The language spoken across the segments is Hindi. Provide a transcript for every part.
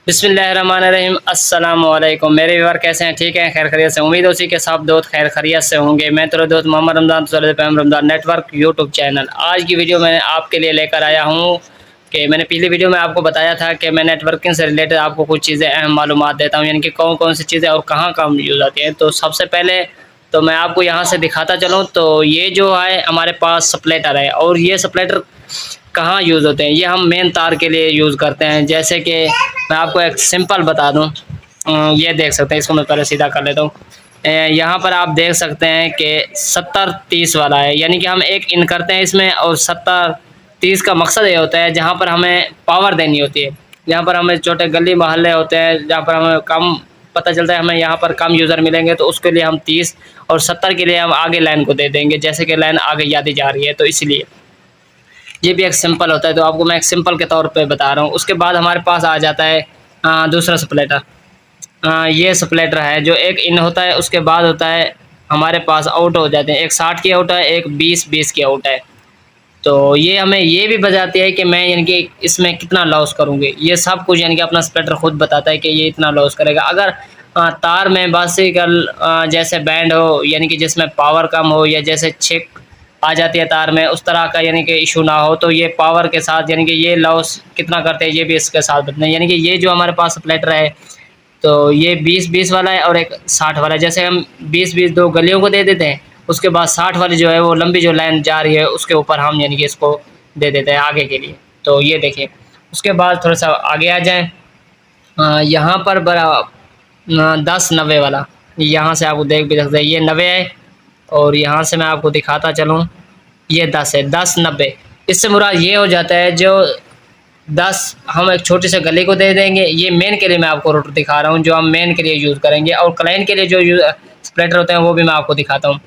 बिस्मिल्लाहिर्रहमानिर्रहीम अस्सलाम वालेकुम। मेरे व्यूअर कैसे हैं? ठीक हैं, खैर खैरियत से। उम्मीद है उसी के सब दोस्त खैर खैरियत से होंगे। मैं तेरा दोस्त Mohammad Ramzan पैम Ramzan network YouTube channel. आज की वीडियो मैं आपके लिए लेकर आया हूँ कि मैंने पिछली वीडियो में आपको बताया था कि मैं नेटवर्किंग से रिलेटेड आपको कुछ चीज़ें अहम मालूमात देता हूँ, यानी कि कौन कौन सी चीज़ें और कहाँ कहाँ यूज़ आती हैं। तो सबसे पहले तो मैं आपको यहाँ से दिखाता चलूँ तो ये जो है हमारे पास सप्लेटर है, और ये सप्लेटर कहाँ यूज़ होते हैं, ये हम मेन तार के लिए यूज़ करते हैं। जैसे कि मैं आपको एक सिंपल बता दूं, ये देख सकते हैं, इसको मैं पहले सीधा कर लेता हूँ। यहाँ पर आप देख सकते हैं कि 70-30 वाला है, यानी कि हम एक इन करते हैं इसमें, और 70-30 का मकसद ये होता है जहाँ पर हमें पावर देनी होती है, जहाँ पर हमें छोटे गली मोहल्ले होते हैं, जहाँ पर हमें कम पता चलता है हमें यहाँ पर कम यूज़र मिलेंगे, तो उसके लिए हम 30 और 70 के लिए हम आगे लाइन को दे देंगे, जैसे कि लाइन आगे जाती जा रही है, तो इसलिए ये भी एक सिंपल होता है। तो आपको मैं एक सिंपल के तौर पे बता रहा हूँ। उसके बाद हमारे पास आ जाता है दूसरा सप्लेटर। ये सप्लेटर है जो एक इन होता है, उसके बाद होता है हमारे पास आउट हो जाते हैं। एक 60 की आउट है, एक 20-20 की आउट है। तो ये हमें ये भी बताती है कि मैं यानी कि इसमें कितना लॉस करूँगी, ये सब कुछ यानी कि अपना सप्लेटर खुद बताता है कि ये इतना लॉस करेगा। अगर तार में बासिकल जैसे बैंड हो, यानी कि जिसमें पावर कम हो, या जैसे छिक आ जाती है तार में, उस तरह का यानी कि इशू ना हो, तो ये पावर के साथ यानी कि ये लॉस कितना करते हैं ये भी इसके साथ बताते हैं। यानी कि ये जो हमारे पास सप्लेटर है, तो ये 20-20 वाला है और एक 60 वाला है। जैसे हम 20-20 दो गलियों को दे देते हैं, उसके बाद 60 वाली जो है वो लंबी जो लाइन जा रही है उसके ऊपर हम यानी कि इसको दे देते हैं आगे के लिए। तो ये देखिए, उसके बाद थोड़ा सा आगे आ जाएँ, यहाँ पर बड़ा 10-90 वाला, यहाँ से आपको देख भी सकते हैं, ये 90 है, और यहाँ से मैं आपको दिखाता चलूँ, ये 10 है, 10-90। इससे मुराद ये हो जाता है जो 10 हम एक छोटी सी गली को दे देंगे। ये मेन के लिए मैं आपको रूट दिखा रहा हूँ, जो हम मेन के लिए यूज़ करेंगे, और क्लाइंट के लिए जो स्प्लिटर होते हैं वो भी मैं आपको दिखाता हूँ।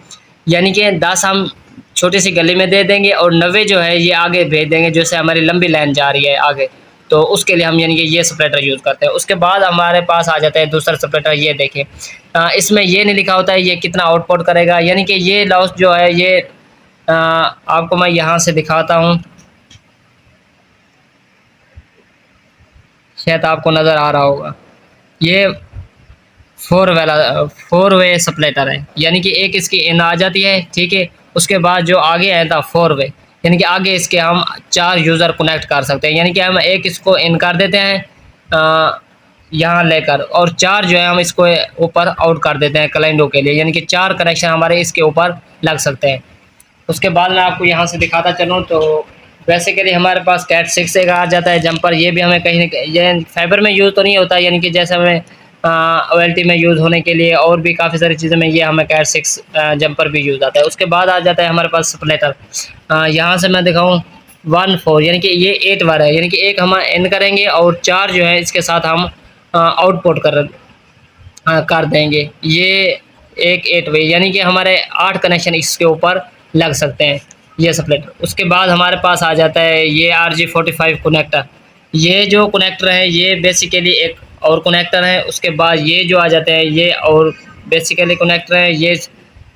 यानी कि 10 हम छोटी सी गली में दे देंगे, और 90 जो है ये आगे भेज देंगे, जैसे हमारी लंबी लाइन जा रही है आगे, तो उसके लिए हम यानी कि ये स्प्लिटर यूज़ करते हैं। उसके बाद हमारे पास आ जाता है दूसरा स्प्लिटर। ये देखिए, इसमें ये नहीं लिखा होता है ये कितना आउटपुट करेगा, यानी कि ये लॉस जो है ये आपको मैं यहाँ से दिखाता हूँ, शायद आपको नज़र आ रहा होगा। ये 4 वे सप्लेटर है, यानी कि एक इसकी इन आ जाती है, ठीक है। उसके बाद जो आगे है था 4 वे, यानी कि आगे इसके हम 4 यूज़र कनेक्ट कर सकते हैं। यानी कि हम एक इसको इन कर देते हैं यहाँ लेकर, और 4 जो है हम इसको ऊपर आउट कर देते हैं क्लाइंटों के लिए, यानी कि 4 कनेक्शन हमारे इसके ऊपर लग सकते हैं। उसके बाद मैं आपको यहाँ से दिखाता चलूँ तो बेसिकली हमारे पास कैट 6 एक आ जाता है जंपर। ये भी हमें कहीं न कहीं ये फाइबर में यूज़ तो नहीं होता, यानी कि जैसे हमें OLT में यूज़ होने के लिए और भी काफ़ी सारी चीज़ों में ये हमें कैट 6 जंपर भी यूज़ आता है। उसके बाद आ जाता है हमारे पास स्प्लिटर। यहाँ से मैं दिखाऊँ 1-4, यानी कि ये 8 वाला है, यानी कि एक हम इन करेंगे और 4 जो है इसके साथ हम आउटपुट कर देंगे। ये एक 8 वे, यानी कि हमारे 8 कनेक्शन इसके ऊपर लग सकते हैं, ये सप्लिटर। उसके बाद हमारे पास आ जाता है ये RG45 कनेक्टर। ये जो कनेक्टर है ये बेसिकली एक और कनेक्टर है। उसके बाद ये जो आ जाते हैं ये और बेसिकली कनेक्टर है, ये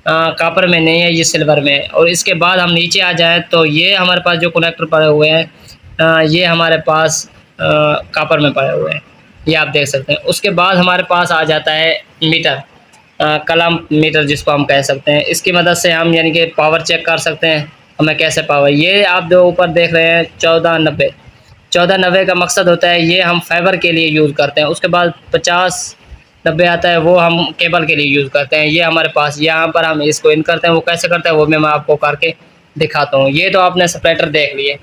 कॉपर में नहीं है, ये सिल्वर में है। और इसके बाद हम नीचे आ जाएँ तो ये हमारे पास जो कनेक्टर पड़े हुए हैं ये हमारे पास कॉपर में पड़े हुए हैं, ये आप देख सकते हैं। उसके बाद हमारे पास आ जाता है मीटर, कलम मीटर जिसको हम कह सकते हैं। इसकी मदद से हम यानी कि पावर चेक कर सकते हैं हमें कैसे पावर। ये आप जो ऊपर देख रहे हैं 1490 का मकसद होता है ये हम फाइबर के लिए यूज़ करते हैं। उसके बाद 50-90 आता है, वो हम केबल के लिए यूज़ करते हैं। ये हमारे पास यहाँ पर हम इसको इन करते हैं, वो कैसे करते हैं वो मैं आपको करके दिखाता हूँ। ये तो आपने सप्रेटर देख लिए,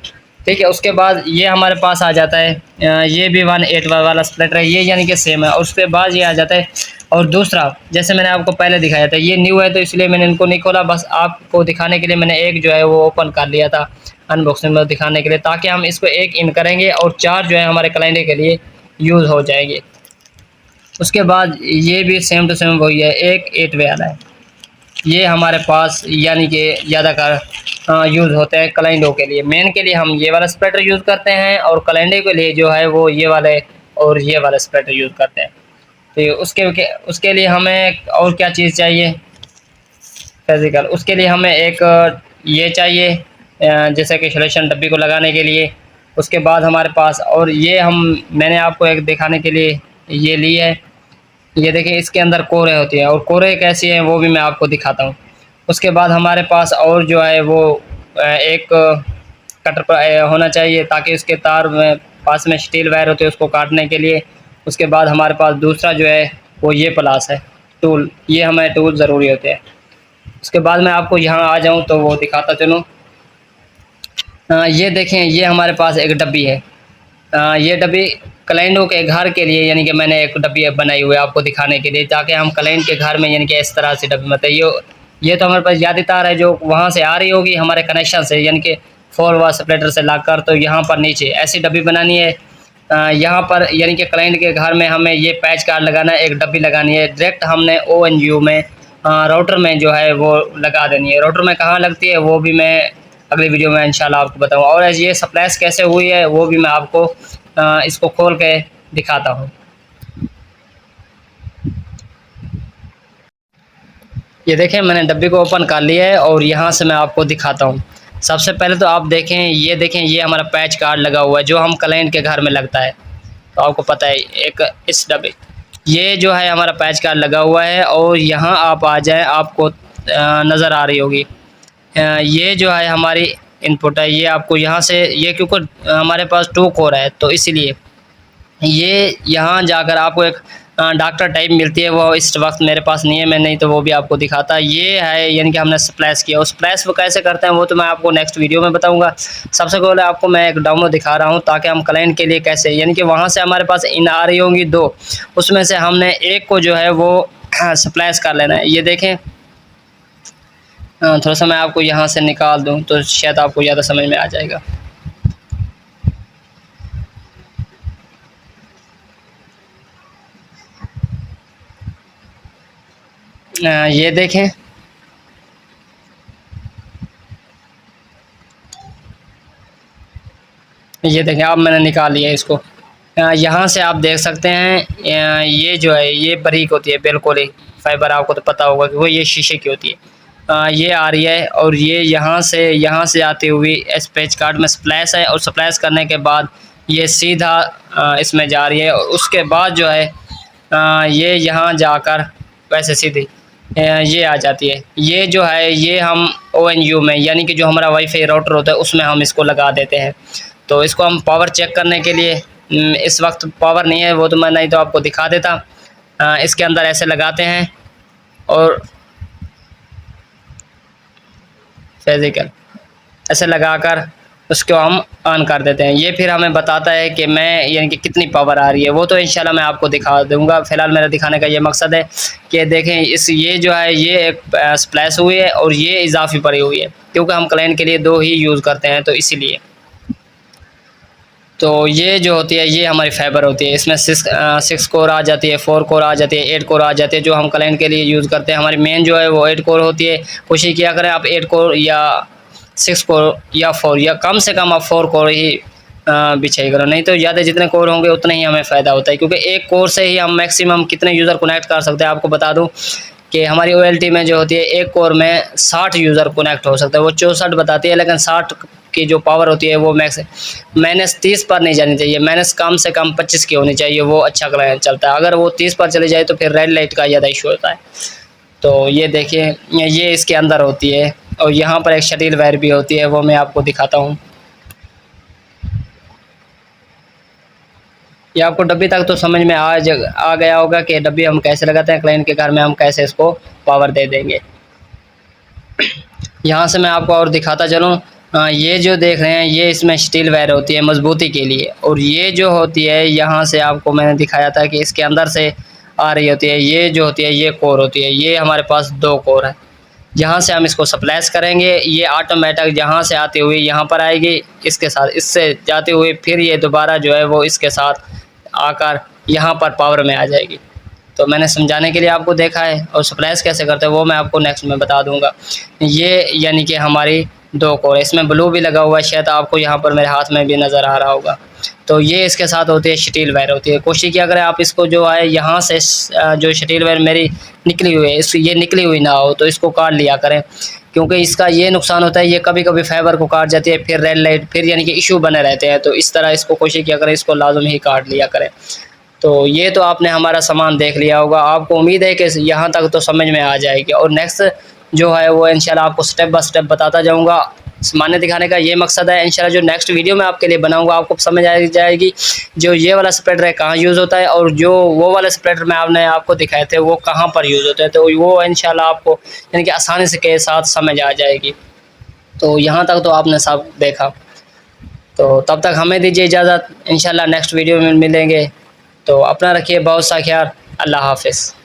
ठीक है। उसके बाद ये हमारे पास आ जाता है ये भी 1-8 वाला स्प्लिटर है, ये यानी कि सेम है। और उसके बाद ये आ जाता है, और दूसरा जैसे मैंने आपको पहले दिखाया था ये न्यू है तो इसलिए मैंने इनको नहीं खोला, बस आपको दिखाने के लिए मैंने एक जो है वो ओपन कर लिया था अनबॉक्सिंग में दिखाने के लिए, ताकि हम इसको एक इन करेंगे और 4 जो है हमारे क्लाइंट के लिए यूज़ हो जाएंगे। उसके बाद ये भी सेम टू सेम वही है, एक 8 वे वाला है। ये हमारे पास यानी कि ज़्यादातर यूज़ होते हैं क्लाइंटों के लिए। मेन के लिए हम ये वाला स्प्लिटर यूज़ करते हैं, और क्लाइंटों के लिए जो है वो ये वाले और ये वाला स्प्लिटर यूज़ करते हैं। तो उसके लिए हमें और क्या चीज़ चाहिए फिज़िकल, उसके लिए हमें एक ये चाहिए जैसे कि सोल्यूशन डब्बी को लगाने के लिए, उसके बाद हमारे पास और ये मैंने आपको एक दिखाने के लिए ये ली है। ये देखिए इसके अंदर कोरे होती है और कोरे कैसी हैं वो भी मैं आपको दिखाता हूँ। उसके बाद हमारे पास और जो है वो एक कटर होना चाहिए ताकि उसके तार में पास में स्टील वायर होती है उसको काटने के लिए। उसके बाद हमारे पास दूसरा जो है वो ये प्लास है टूल, ये हमें टूल ज़रूरी होते हैं। उसके बाद मैं आपको यहाँ आ जाऊँ तो वो दिखाता चलूँ। ये देखें ये हमारे पास एक डब्बी है। ये डब्बी क्लाइंटों के घर के लिए यानी कि मैंने एक डब्बी बनाई हुई है आपको दिखाने के लिए, ताकि हम क्लाइंट के घर में यानी कि इस तरह से डब्बी मतलब ये तो हमारे पास यादी तार है जो वहाँ से आ रही होगी हमारे कनेक्शन से यानी कि 4 वाट सप्रेटर से लाकर, तो यहाँ पर नीचे ऐसी डब्बी बनानी है। यहाँ पर यानी कि क्लाइंट के घर में हमें ये पैच कार्ड लगाना है, एक डब्बी लगानी है। डायरेक्ट हमने ONU में राउटर में जो है वो लगा देनी है। राउटर में कहाँ लगती है वो भी मैं अगली वीडियो में इंशाल्लाह आपको बताऊँगा। और ये सप्लाइस कैसे हुई है वो भी मैं आपको इसको खोल के दिखाता हूँ। ये देखें मैंने डब्बी को ओपन कर लिया है और यहाँ से मैं आपको दिखाता हूँ। सबसे पहले तो आप देखें ये हमारा पैच कार्ड लगा हुआ है जो हम क्लाइंट के घर में लगता है। तो आपको पता है एक इस डब्बे ये जो है हमारा पैच कार्ड लगा हुआ है और यहाँ आप आ जाएँ आपको नज़र आ रही होगी। ये जो है हमारी इनपुट है, ये आपको यहाँ से ये क्योंकि हमारे पास 2 कोर है तो इसीलिए ये यहाँ जाकर आपको एक डॉक्टर टाइप मिलती है, वो इस वक्त मेरे पास नहीं है, मैं नहीं तो वो भी आपको दिखाता। ये है यानी कि हमने स्प्लैश किया और स्प्लैश वो कैसे करते हैं वो तो मैं आपको नेक्स्ट वीडियो में बताऊंगा। सबसे पहले आपको मैं एक डाउनलोड दिखा रहा हूँ ताकि हम क्लाइंट के लिए कैसे यानी कि वहाँ से हमारे पास इन आ रही होंगी 2, उसमें से हमने एक को जो है वो स्प्लैश कर लेना है। ये देखें थोड़ा सा मैं आपको यहाँ से निकाल दूँ तो शायद आपको ज़्यादा समझ में आ जाएगा। ये देखें अब मैंने निकाल लिया इसको। यहाँ से आप देख सकते हैं ये जो है ये बारीक होती है बिल्कुल ही फाइबर, आपको तो पता होगा कि वो ये शीशे की होती है। ये आ रही है और ये यहाँ से आती हुई इस पेच कार्ड में स्प्लैश है और स्प्लैश करने के बाद ये सीधा इसमें जा रही है और उसके बाद जो है ये यहाँ जाकर वैसे सीधी ये आ जाती है। ये जो है ये हम ONU में यानी कि जो हमारा वाईफाई राउटर होता है उसमें हम इसको लगा देते हैं। तो इसको हम पावर चेक करने के लिए इस वक्त पावर नहीं है वो तो मैं नहीं तो आपको दिखा देता। इसके अंदर ऐसे लगाते हैं और फिजिकल ऐसे लगाकर उसको हम ऑन कर देते हैं। ये फिर हमें बताता है कि मैं यानी कि कितनी पावर आ रही है, वो तो इंशाल्लाह मैं आपको दिखा दूंगा। फ़िलहाल मेरा दिखाने का ये मकसद है कि देखें ये जो है ये एक स्प्लैश हुई है और ये इजाफी पड़ी हुई है क्योंकि हम क्लाइंट के लिए 2 ही यूज़ करते हैं तो इसीलिए। तो ये जो होती है ये हमारी फाइबर होती है, इसमें 6 कोर आ जाती है, 4 कोर आ जाती है, 8 कोर आ जाती है जो हम क्लाइंट के लिए यूज़ करते हैं। हमारी मेन जो है वो 8 कोर होती है। कोशिश किया करें आप 8 कोर या 6 कोर या 4 या कम से कम आप 4 कोर ही बिछाई करो, नहीं तो ज़्यादा जितने कोर होंगे उतना ही हमें फ़ायदा होता है क्योंकि एक कोर से ही हम मैक्सिमम कितने यूज़र कनेक्ट कर सकते हैं। आपको बता दूं कि हमारी OLT में जो होती है एक कोर में 60 यूज़र कनेक्ट हो सकता है, वो 64 बताती है लेकिन 60 की जो पावर होती है वो -30 पर नहीं जानी चाहिए, कम से कम 25 की होनी चाहिए, वो अच्छा चलता है। अगर वो 30 पर चली जाए तो फिर रेड लाइट का ज़्यादा इशू होता है। तो ये देखिए ये इसके अंदर होती है और यहाँ पर एक शटील वायर भी होती है, वो मैं आपको दिखाता हूँ। ये आपको डब्बी तक तो समझ में आ गया होगा कि डब्बी हम कैसे लगाते हैं, क्लाइंट के घर में हम कैसे इसको पावर दे देंगे। यहाँ से मैं आपको और दिखाता चलूँ। ये जो देख रहे हैं ये इसमें स्टील वायर होती है मजबूती के लिए, और ये जो होती है यहाँ से आपको मैंने दिखाया था कि इसके अंदर से आ रही होती है। ये जो होती है ये कोर होती है, ये हमारे पास 2 कोर है। यहाँ से हम इसको स्प्लैश करेंगे, ये ऑटोमेटिक जहाँ से आती हुई यहाँ पर आएगी, इसके साथ इससे जाते हुए फिर ये दोबारा जो है वो इसके साथ आकर यहाँ पर पावर में आ जाएगी। तो मैंने समझाने के लिए आपको देखा है, और स्प्लैश कैसे करते हैं वो मैं आपको नेक्स्ट में बता दूंगा। ये यानी कि हमारी 2 कोर, इसमें ब्लू भी लगा हुआ है, शायद आपको यहाँ पर मेरे हाथ में भी नज़र आ रहा होगा। तो ये इसके साथ होती है स्टील वायर होती है। कोशिश किया करें आप इसको जो है यहाँ से जो स्टील वायर मेरी निकली हुई है ये निकली हुई ना हो, तो इसको काट लिया करें। क्योंकि इसका ये नुकसान होता है, ये कभी कभी फाइबर को काट जाती है, फिर रेड लाइट, फिर यानी कि इशू बने रहते हैं। तो इस तरह इसको कोशिश किया करें, इसको लाजम ही काट लिया करें। तो ये तो आपने हमारा सामान देख लिया होगा, आपको उम्मीद है कि यहाँ तक तो समझ में आ जाएगी। और नेक्स्ट जो है वो इंशाल्लाह आपको स्टेप बाय स्टेप बताता जाऊँगा। सामान्य दिखाने का ये मकसद है। इंशाल्लाह जो नेक्स्ट वीडियो मैं आपके लिए बनाऊंगा आपको समझ आ जाएगी जो ये वाला स्प्रेडर है कहाँ यूज़ होता है, और जो वो वाला स्प्रेडर मैं आपको दिखाए थे वो कहाँ पर यूज़ होता है। तो वो इंशाल्लाह आपको यानी कि आसानी से के साथ समझ आ जाएगी। तो यहाँ तक तो आपने सब देखा। तो तब तक हमें दीजिए इजाज़त, इंशाल्लाह नेक्स्ट वीडियो में मिलेंगे। तो अपना रखिए बहुत सा ख्याल। अल्लाह हाफ़िज़।